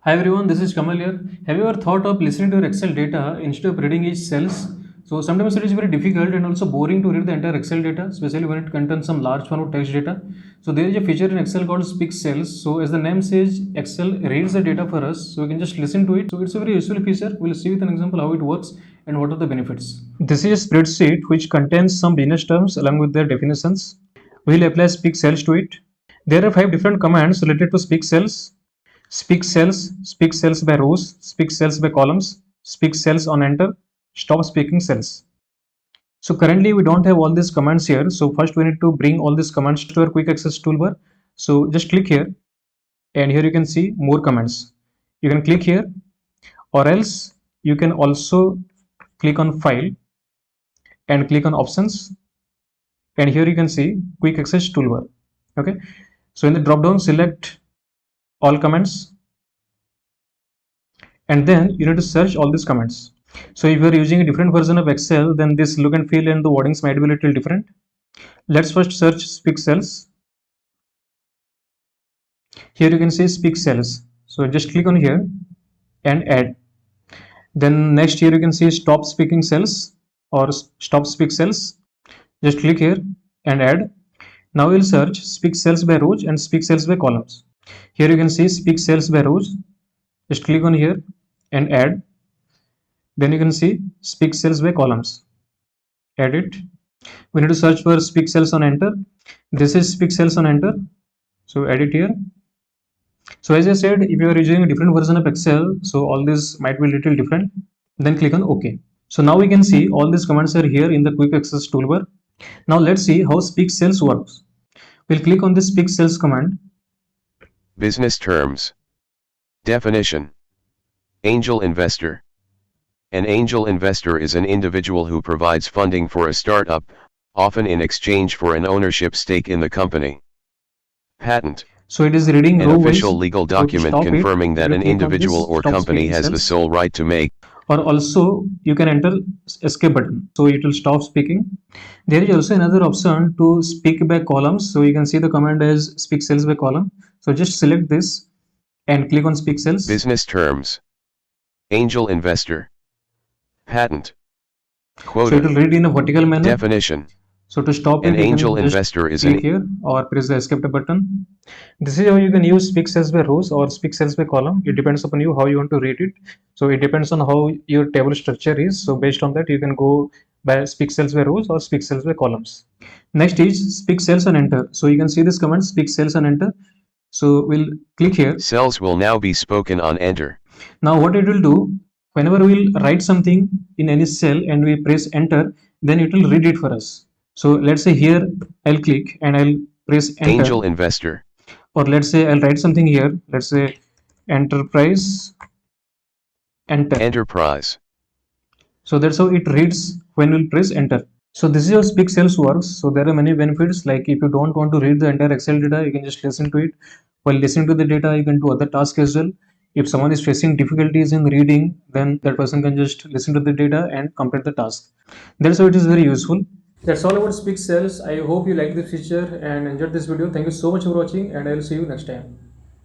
Hi everyone, this is Kamal here. Have you ever thought of listening to your Excel data instead of reading each cells? So sometimes it is very difficult and also boring to read the entire Excel data, especially when it contains some large amount of text data. So there is a feature in Excel called Speak Cells. So as the name says, Excel reads the data for us, so we can just listen to it. So it's a very useful feature. We'll see with an example how it works and what are the benefits. This is a spreadsheet which contains some business terms along with their definitions. We'll apply Speak Cells to it. There are 5 different commands related to Speak Cells. Speak cells by rows, speak cells by columns, speak cells on enter, stop speaking cells. So currently we don't have all these commands here. So first we need to bring all these commands to our quick access toolbar. So just click here and here you can see more commands. You can click here or else you can also click on file and click on options and here you can see quick access toolbar. Okay. So in the drop down select all commands and then you need to search all these commands. So if you are using a different version of Excel, then this look and feel and the wordings might be a little different. Let's first search speak cells. Here you can see speak cells. So just click on here and add. Then next here you can see stop speaking cells or stop speak cells. Just click here and add. Now we'll search speak cells by rows and speak cells by columns. Here you can see speak cells by rows. Just click on here and add. Then you can see speak cells by columns. Add it. We need to search for speak cells on enter. This is speak cells on enter. So add it here. So as I said, if you are using a different version of Excel, so all this might be a little different. Then click on OK. So now we can see all these commands are here in the quick access toolbar. Now let's see how speak cells works. We'll click on this speak cells command. Business terms. Definition. Angel investor. An angel investor is an individual who provides funding for a startup, often in exchange for an ownership stake in the company. Patent. So it is reading an row official wise. legal So document confirming that an individual or company has the sole right to make. Or also you can enter escape button, so it will stop speaking. There is also another option to speak by columns, so you can see the command as speak cells by column. So just select this and click on speak cells. Business terms. Angel investor. Patent. Quota. So it will read in a vertical manner. Definition. So to stop an it, angel investor is click here or press the escape button. This is how you can use speak cells by rows or speak cells by column. It depends upon you how you want to read it. So it depends on how your table structure is. So based on that, you can go by speak cells by rows or speak cells by columns. Next is speak cells and enter. So you can see this command speak cells and enter. So we'll click here. Cells will now be spoken on enter. Now what it will do, whenever we'll write something in any cell and we press enter, then it will read it for us. So let's say here I'll click and I'll press enter. Angel investor. Or let's say I'll write something here. Let's say enterprise enter. Enterprise. So that's how it reads when we'll press enter. So this is how speak cells works. So there are many benefits, like if you don't want to read the entire Excel data, you can just listen to it. While listening to the data, you can do other tasks as well. If someone is facing difficulties in reading, then that person can just listen to the data and complete the task. That's how it is very useful. That's all about speak cells. I hope you like this feature and enjoyed this video. Thank you so much for watching and I will see you next time.